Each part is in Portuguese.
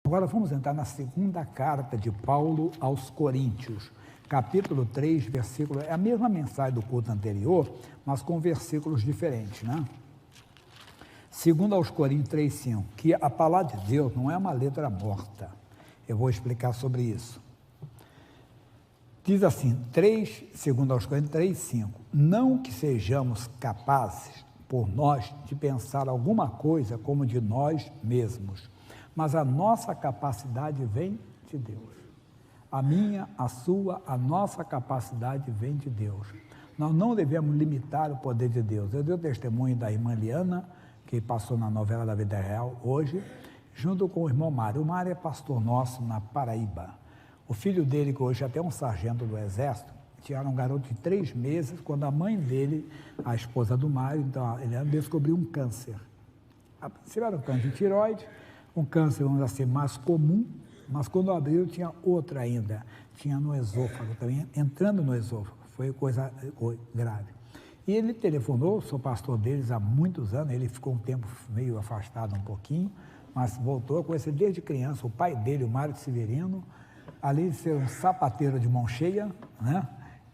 Agora vamos entrar na segunda carta de Paulo aos Coríntios, capítulo 3, versículo, é a mesma mensagem do culto anterior, mas com versículos diferentes, né? Segundo aos Coríntios 3:5, que a palavra de Deus não é uma letra morta. Eu vou explicar sobre isso. Diz assim, segundo aos Coríntios 3:5, não que sejamos capazes, por nós, de pensar alguma coisa como de nós mesmos, mas a nossa capacidade vem de Deus. A minha, a sua, a nossa capacidade vem de Deus. Nós não devemos limitar o poder de Deus. Eu dei o testemunho da irmã Liana, que passou na novela da Vida Real hoje, junto com o irmão Mário. O Mário é pastor nosso na Paraíba. O filho dele, que hoje até é um sargento do Exército, tinha um garoto de 3 meses, quando a mãe dele, a esposa do Mário, então ele descobriu um câncer. Se era um câncer de tireoide, um câncer, vamos dizer assim, mais comum, mas quando abriu tinha outra ainda, tinha no esôfago também, entrando no esôfago, foi coisa grave. E ele telefonou, sou pastor deles há muitos anos, ele ficou um tempo meio afastado um pouquinho, mas voltou a conhecer desde criança, o pai dele, o Mário Severino, além de ser um sapateiro de mão cheia, né?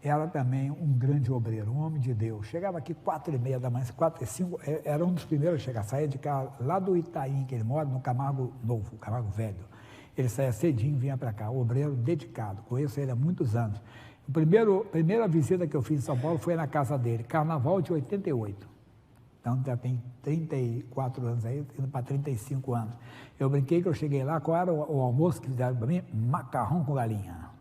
Era também um grande obreiro, um homem de Deus. Chegava aqui 4h30 da manhã, 4h05, era um dos primeiros a chegar, saía de casa lá do Itaim, que ele mora, no Camargo Novo, Camargo Velho. Ele saía cedinho e vinha para cá, obreiro dedicado, conheço ele há muitos anos. A primeira visita que eu fiz em São Paulo foi na casa dele, carnaval de 88. Então já tem 34 anos aí, indo para 35 anos. Eu brinquei que eu cheguei lá, qual era o almoço que fizeram para mim? Macarrão com galinha.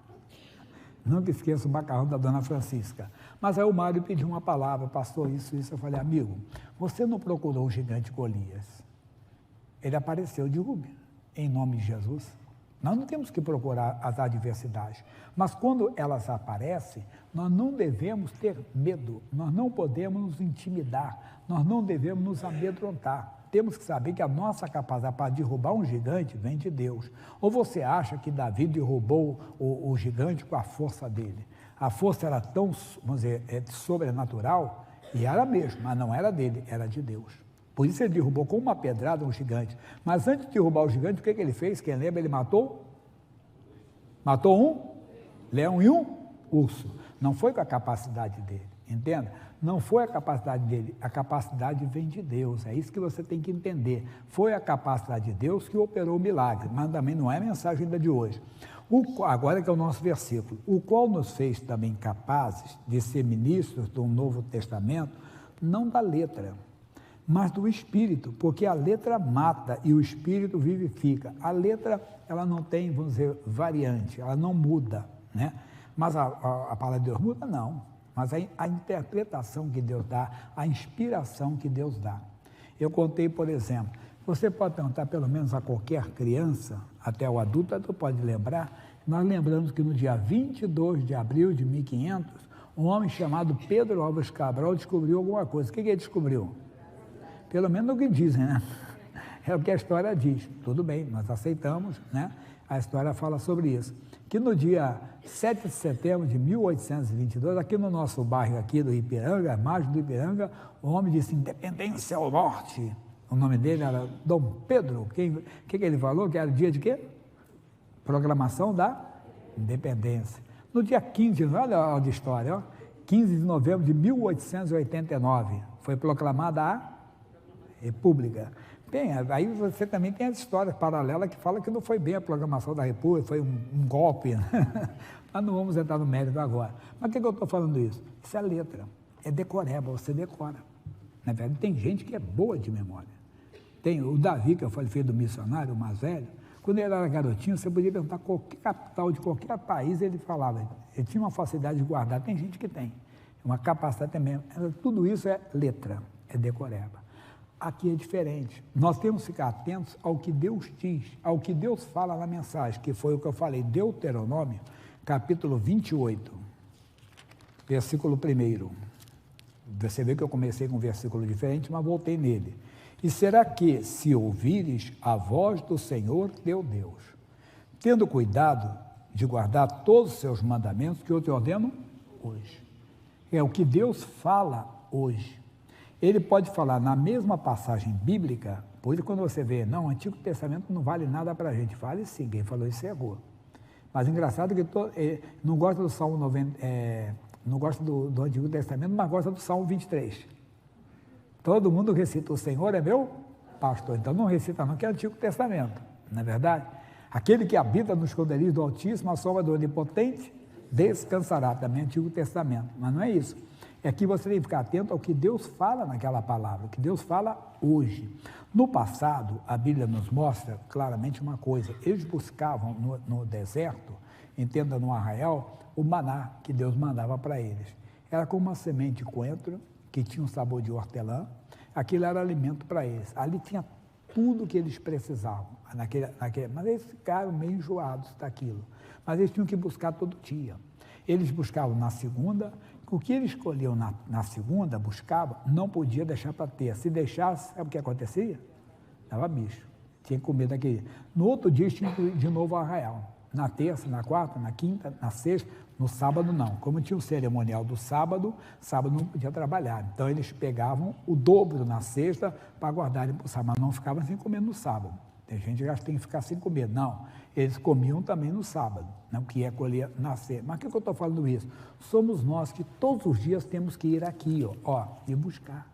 Nunca esqueço o macarrão da dona Francisca. Mas aí o Mário pediu uma palavra, pastor, isso. Eu falei, amigo, você não procurou o gigante Golias? Ele apareceu, digo, em nome de Jesus. Nós não temos que procurar as adversidades, mas quando elas aparecem, nós não devemos ter medo, nós não podemos nos intimidar, nós não devemos nos amedrontar. Temos que saber que a nossa capacidade para derrubar um gigante vem de Deus. Ou você acha que Davi derrubou o gigante com a força dele? A força era tão, vamos dizer, sobrenatural, e era mesmo, mas não era dele, era de Deus. Por isso ele derrubou com uma pedrada um gigante. Mas antes de derrubar o gigante, o que ele fez? Quem lembra, ele matou? Matou um leão e um urso. Não foi com a capacidade dele, entenda? Não foi a capacidade dele, a capacidade vem de Deus, é isso que você tem que entender. Foi a capacidade de Deus que operou o milagre, mas também não é a mensagem ainda de hoje. Agora que é o nosso versículo, o qual nos fez também capazes de ser ministros do Novo Testamento, não da letra, mas do Espírito, porque a letra mata e o Espírito vivifica. A letra, ela não tem, vamos dizer, variante, ela não muda, né? Mas a palavra de Deus muda, não. Mas a interpretação que Deus dá, a inspiração que Deus dá. Eu contei, por exemplo, você pode perguntar pelo menos a qualquer criança, até o adulto pode lembrar, nós lembramos que no dia 22 de abril de 1500, um homem chamado Pedro Álvares Cabral descobriu alguma coisa. O que ele descobriu? Pelo menos o que dizem, né? É o que a história diz. Tudo bem, nós aceitamos, né? A história fala sobre isso. Que no dia 7 de setembro de 1822, aqui no nosso bairro aqui do Ipiranga, margem do Ipiranga, o homem disse, independência ao norte. O nome dele era Dom Pedro. O que ele falou? Que era dia de quê? Proclamação da independência. No dia 15, olha a história, ó, 15 de novembro de 1889, foi proclamada a República. Bem, aí você também tem as histórias paralelas que falam que não foi bem a proclamação da República, foi um golpe, né? Mas não vamos entrar no mérito agora. Mas por que eu estou falando isso? Isso é letra, é decoreba, você decora. Na verdade, tem gente que é boa de memória. Tem o Davi, que eu falei, filho do missionário, o mais velho, quando ele era garotinho, você podia perguntar qualquer capital de qualquer país, ele falava. Ele tinha uma facilidade de guardar, tem gente que tem, uma capacidade também. Tudo isso é letra, é decoreba. Aqui é diferente. Nós temos que ficar atentos ao que Deus diz, ao que Deus fala na mensagem, que foi o que eu falei, Deuteronômio, capítulo 28, versículo 1. Você vê que eu comecei com um versículo diferente, mas voltei nele. E será que, se ouvires a voz do Senhor teu Deus, tendo cuidado de guardar todos os seus mandamentos que eu te ordeno hoje. É o que Deus fala hoje. Ele pode falar na mesma passagem bíblica Por isso, quando você vê, não, o Antigo Testamento não vale nada para a gente. Vale sim, quem falou isso errou. Mas engraçado que não gosta do Salmo 90, não gosta do Antigo Testamento, mas gosta do Salmo 23. Todo mundo recita, o Senhor é meu pastor. Então não recita não, que é o Antigo Testamento, não é verdade? Aquele que habita nos esconderijos do Altíssimo, a sombra do Onipotente, descansará. Também é Antigo Testamento. Mas não é isso. É que você tem que ficar atento ao que Deus fala naquela palavra, o que Deus fala hoje. No passado, a Bíblia nos mostra claramente uma coisa. Eles buscavam no deserto, entenda, no arraial, o maná que Deus mandava para eles. Era como uma semente de coentro, que tinha um sabor de hortelã. Aquilo era alimento para eles. Ali tinha tudo que eles precisavam. Mas eles ficaram meio enjoados daquilo. Mas eles tinham que buscar todo dia. Eles buscavam na segunda. O que eles escolhiam na segunda, buscavam, não podia deixar para ter. Se deixasse, sabe o que acontecia? Dava bicho. Tinha que comer daquele. No outro dia, tinha que ir de novo ao arraial. Na terça, na quarta, na quinta, na sexta, no sábado não. Como tinha o cerimonial do sábado, sábado não podia trabalhar. Então eles pegavam o dobro na sexta para guardarem para o sábado, mas não ficavam sem comer no sábado. Tem gente que acha que tem que ficar sem comer. Não, eles comiam também no sábado, não, que é colher na sexta. Mas por que eu estou falando isso? Somos nós que todos os dias temos que ir aqui, e buscar.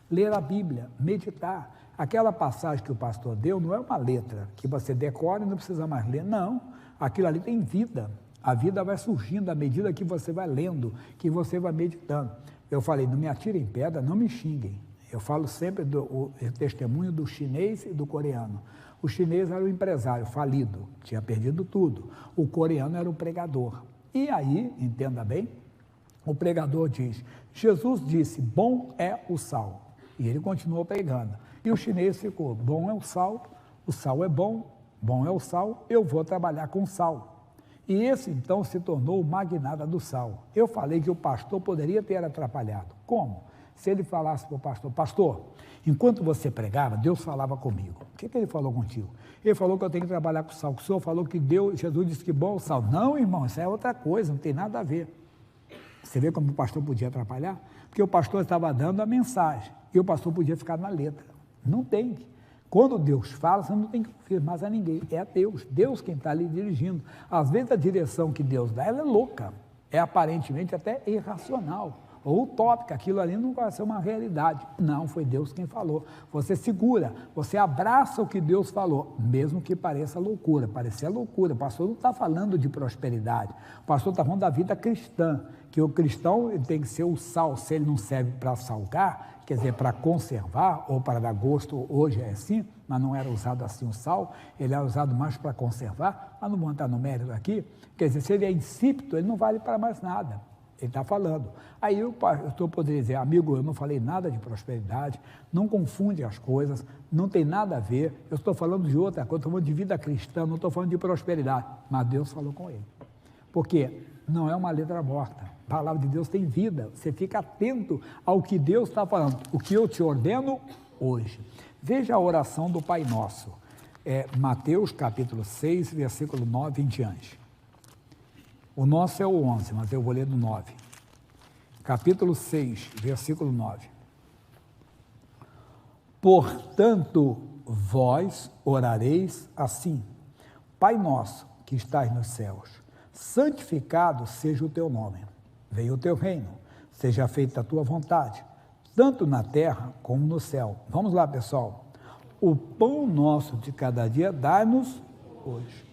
Ler a Bíblia, meditar. Aquela passagem que o pastor deu não é uma letra que você decora e não precisa mais ler, não. Aquilo ali tem vida. A vida vai surgindo à medida que você vai lendo, que você vai meditando. Eu falei, não me atirem pedra, não me xinguem. Eu falo sempre do testemunho do chinês e do coreano. O chinês era o empresário falido, tinha perdido tudo. O coreano era o pregador. E aí, entenda bem, o pregador diz, Jesus disse, bom é o sal. E ele continuou pregando. E o chinês ficou, bom é o sal é bom é o sal, eu vou trabalhar com sal. E esse, então, se tornou o magnata do sal. Eu falei que o pastor poderia ter atrapalhado. Como? Se ele falasse para o pastor, pastor, enquanto você pregava, Deus falava comigo. O que ele falou contigo? Ele falou que eu tenho que trabalhar com sal. O senhor falou que Jesus disse que bom é o sal. Não, irmão, isso é outra coisa, não tem nada a ver. Você vê como o pastor podia atrapalhar? Porque o pastor estava dando a mensagem e o pastor podia ficar na letra. Não tem. Quando Deus fala, você não tem que ouvir mais a ninguém. É a Deus quem está ali dirigindo. Às vezes a direção que Deus dá, ela é louca. É aparentemente até irracional ou utópica. Aquilo ali não vai ser uma realidade. Não, foi Deus quem falou. Você segura, você abraça o que Deus falou, mesmo que pareça loucura. Parecer loucura. O pastor não está falando de prosperidade. O pastor está falando da vida cristã. Que o cristão tem que ser o sal. Se ele não serve para salgar, quer dizer, para conservar ou para dar gosto, hoje é assim, mas não era usado assim o sal, ele era usado mais para conservar, mas não vou entrar no mérito aqui, quer dizer, se ele é insípido, ele não vale para mais nada, ele está falando. Aí eu poderia dizer, amigo, eu não falei nada de prosperidade, não confunde as coisas, não tem nada a ver, eu estou falando de outra coisa, estou falando de vida cristã, não estou falando de prosperidade, mas Deus falou com ele, porque não é uma letra morta. A palavra de Deus tem vida. Você fica atento ao que Deus está falando. O que eu te ordeno hoje. Veja a oração do Pai Nosso. Mateus capítulo 6, versículo 9 em diante. O nosso é o 11, mas eu vou ler do 9. Capítulo 6, versículo 9. Portanto, vós orareis assim. Pai nosso, que estás nos céus, santificado seja o teu nome. Venha o teu reino, seja feita a tua vontade, tanto na terra como no céu. Vamos lá, pessoal. O pão nosso de cada dia dá-nos hoje.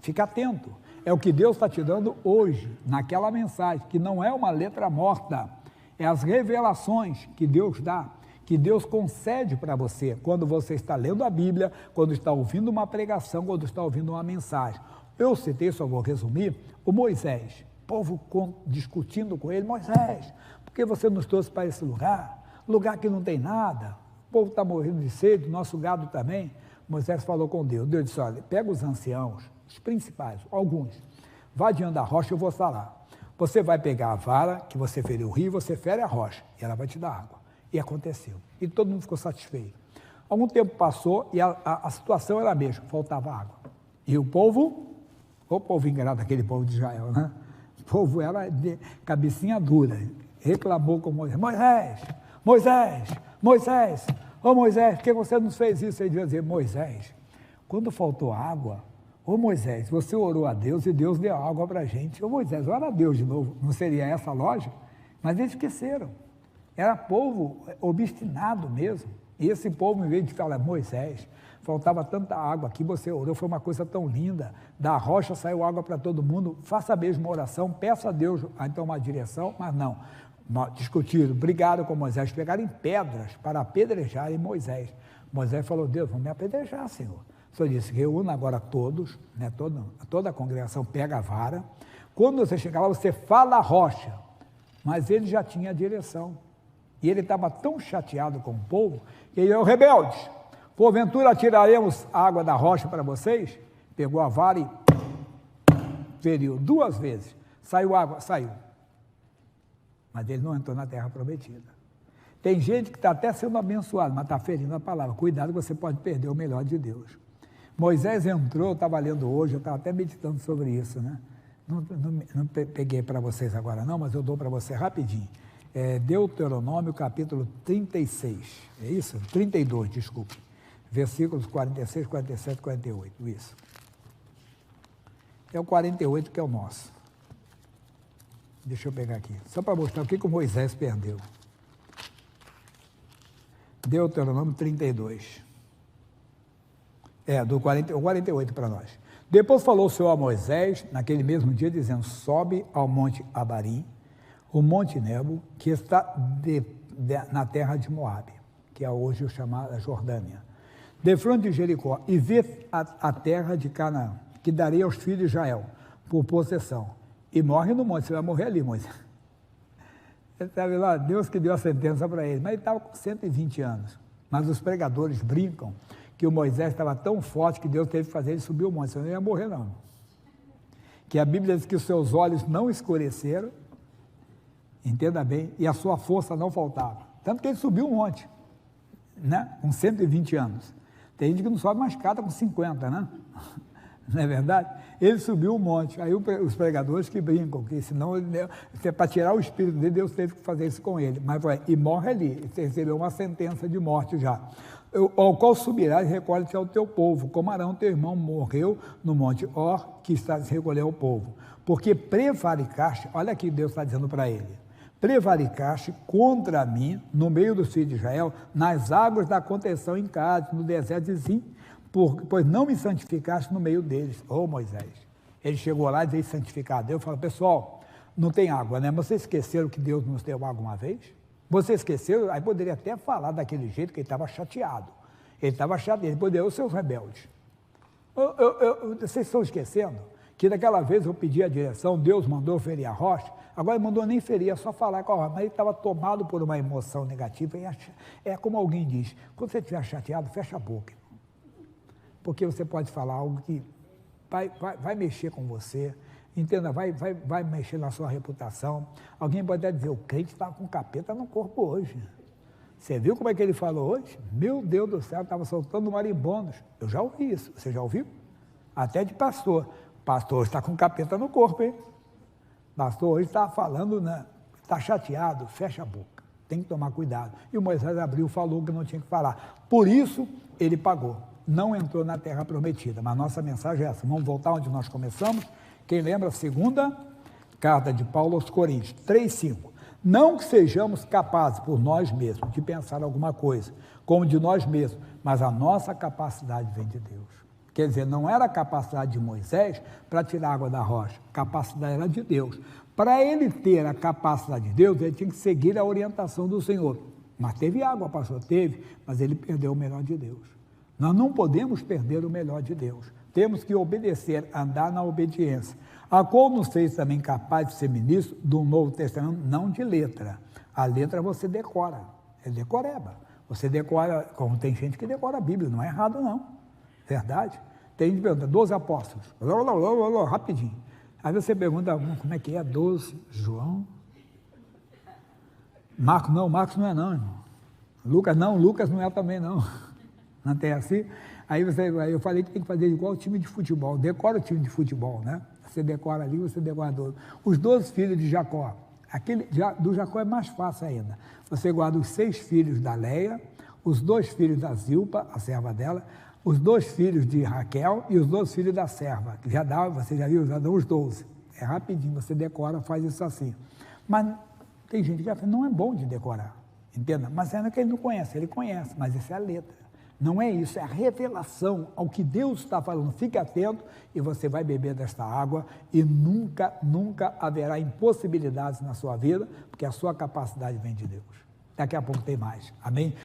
Fica atento. É o que Deus está te dando hoje, naquela mensagem, que não é uma letra morta. É as revelações que Deus dá, que Deus concede para você, quando você está lendo a Bíblia, quando está ouvindo uma pregação, quando está ouvindo uma mensagem. Eu citei, só vou resumir, o Moisés. O povo discutindo com ele, Moisés, por que você nos trouxe para esse lugar que não tem nada, o povo está morrendo de sede, nosso gado também. Moisés falou com Deus, Deus disse, olha, pega os anciãos, os principais, alguns, vá diante da rocha, eu vou estar lá. Você vai pegar a vara, que você feriu o rio, você fere a rocha, e ela vai te dar água. E aconteceu, e todo mundo ficou satisfeito. Algum tempo passou, e a situação era a mesma, faltava água. E o povo ingrato, aquele povo de Israel, né? O povo era de cabecinha dura, reclamou com Moisés, Moisés, Ô Moisés, por que você não fez isso? Ele devia dizer, Moisés, quando faltou água, ô Moisés, você orou a Deus e Deus deu água para a gente. Ô Moisés, ora a Deus de novo. Não seria essa a lógica? Mas eles esqueceram. Era povo obstinado mesmo. E esse povo, em vez de falar, Moisés, faltava tanta água aqui, você orou, foi uma coisa tão linda, da rocha saiu água para todo mundo, faça a mesma oração, peça a Deus a tomar direção, mas não. Discutiram, brigaram com Moisés, pegaram em pedras para apedrejarem Moisés. Moisés falou, Deus, vão me apedrejar, Senhor. O Senhor disse, reúna agora todos, né, toda a congregação pega a vara, quando você chegar lá, você fala a rocha, mas ele já tinha a direção. E ele estava tão chateado com o povo, que ele falou, rebeldes, porventura tiraremos a água da rocha para vocês? Pegou a vara e feriu 2 vezes. Saiu água, saiu. Mas ele não entrou na terra prometida. Tem gente que está até sendo abençoado, mas está ferindo a palavra. Cuidado, você pode perder o melhor de Deus. Moisés entrou, eu estava lendo hoje, eu estava até meditando sobre isso, né? Não peguei para vocês agora não, mas eu dou para você rapidinho. Deuteronômio capítulo 36, é isso? 32, desculpe. Versículos 46, 47, 48, isso. É o 48 que é o nosso. Deixa eu pegar aqui, só para mostrar o que o Moisés perdeu. Deuteronômio 32. Do 48 para nós. Depois falou o Senhor a Moisés, naquele mesmo dia, dizendo, sobe ao monte Abarim, o monte Nebo, que está na terra de Moabe, que é hoje chamada Jordânia, de frente de Jericó, e vê a terra de Canaã, que darei aos filhos de Israel, por possessão. E morre no monte, você vai morrer ali, Moisés. Ele estava lá, Deus que deu a sentença para ele, mas ele estava com 120 anos. Mas os pregadores brincam que o Moisés estava tão forte que Deus teve que fazer ele subir o monte, senão ele não ia morrer não. Que a Bíblia diz que os seus olhos não escureceram, entenda bem, e a sua força não faltava. Tanto que ele subiu um monte, né? Com 120 anos. Tem gente que não sobe uma escada com 50, né? Não é verdade? Ele subiu um monte. Aí os pregadores que brincam, que senão, para tirar o espírito dele, Deus teve que fazer isso com ele. Mas e morre ali, ele recebeu uma sentença de morte já. Ao qual subirás e recolhe-te ao teu povo, como Arão, teu irmão, morreu no monte Or, que está se recolher ao povo. Porque prevaricaste, olha aqui Deus está dizendo para ele, prevaricaste contra mim, no meio dos filhos de Israel, nas águas da contenção em Cádiz, no deserto de Zim, pois não me santificaste no meio deles. Ô Moisés, ele chegou lá e veio santificar a Deus, falou, pessoal, não tem água, né? Vocês esqueceram que Deus nos deu água uma vez? Vocês esqueceram? Aí poderia até falar daquele jeito que ele estava chateado. Ele estava chateado, ele poderia, os seus rebeldes. Vocês estão esquecendo que daquela vez eu pedi a direção, Deus mandou ferir a rocha, agora ele mandou nem ferir, é só falar com a rocha, mas ele estava tomado por uma emoção negativa, e é como alguém diz, quando você estiver chateado, fecha a boca, porque você pode falar algo que vai mexer com você, entenda, vai mexer na sua reputação. Alguém pode até dizer, o crente estava com capeta no corpo hoje. Você viu como é que ele falou hoje? Meu Deus do céu, estava soltando marimbondos. Eu já ouvi isso, você já ouviu? Até de pastor. Pastor está com capeta no corpo, hein? Pastor hoje está falando, né? Está chateado, fecha a boca. Tem que tomar cuidado. E o Moisés abriu, falou que não tinha que falar. Por isso, ele pagou. Não entrou na terra prometida. Mas nossa mensagem é essa. Vamos voltar onde nós começamos. Quem lembra a segunda carta de Paulo aos Coríntios, 3:5. Não que sejamos capazes por nós mesmos de pensar alguma coisa, como de nós mesmos, mas a nossa capacidade vem de Deus. Quer dizer, não era a capacidade de Moisés para tirar água da rocha, a capacidade era de Deus. Para ele ter a capacidade de Deus, ele tinha que seguir a orientação do Senhor. Mas teve água, pastor? Teve, mas ele perdeu o melhor de Deus. Nós não podemos perder o melhor de Deus. Temos que obedecer, andar na obediência, a qual nos fez também capaz de ser ministro do Novo Testamento, não de letra. A letra você decora, é decoreba. Você decora, como tem gente que decora a Bíblia, não é errado não, verdade? Tem gente que pergunta, 12 apóstolos, rapidinho. Aí você pergunta, como é que é, 12, João? Marcos não é não, irmão. Lucas não é também não. Não tem assim? Aí eu falei que tem que fazer igual o time de futebol, decora o time de futebol, né? Você decora ali, você decora 12. Os 12 filhos de Jacó, do Jacó é mais fácil ainda. Você guarda os 6 filhos da Leia, os 2 filhos da Zilpa, a serva dela, os 2 filhos de Raquel e os 2 filhos da serva. Já dá, você já viu, já dão os 12. É rapidinho, você decora, faz isso assim. Mas tem gente que fala, não é bom de decorar, entenda? Mas é que ele não conhece, ele conhece, mas essa é a letra. Não é isso, é a revelação ao que Deus está falando. Fique atento e você vai beber desta água e nunca, nunca haverá impossibilidades na sua vida, porque a sua capacidade vem de Deus. Daqui a pouco tem mais. Amém?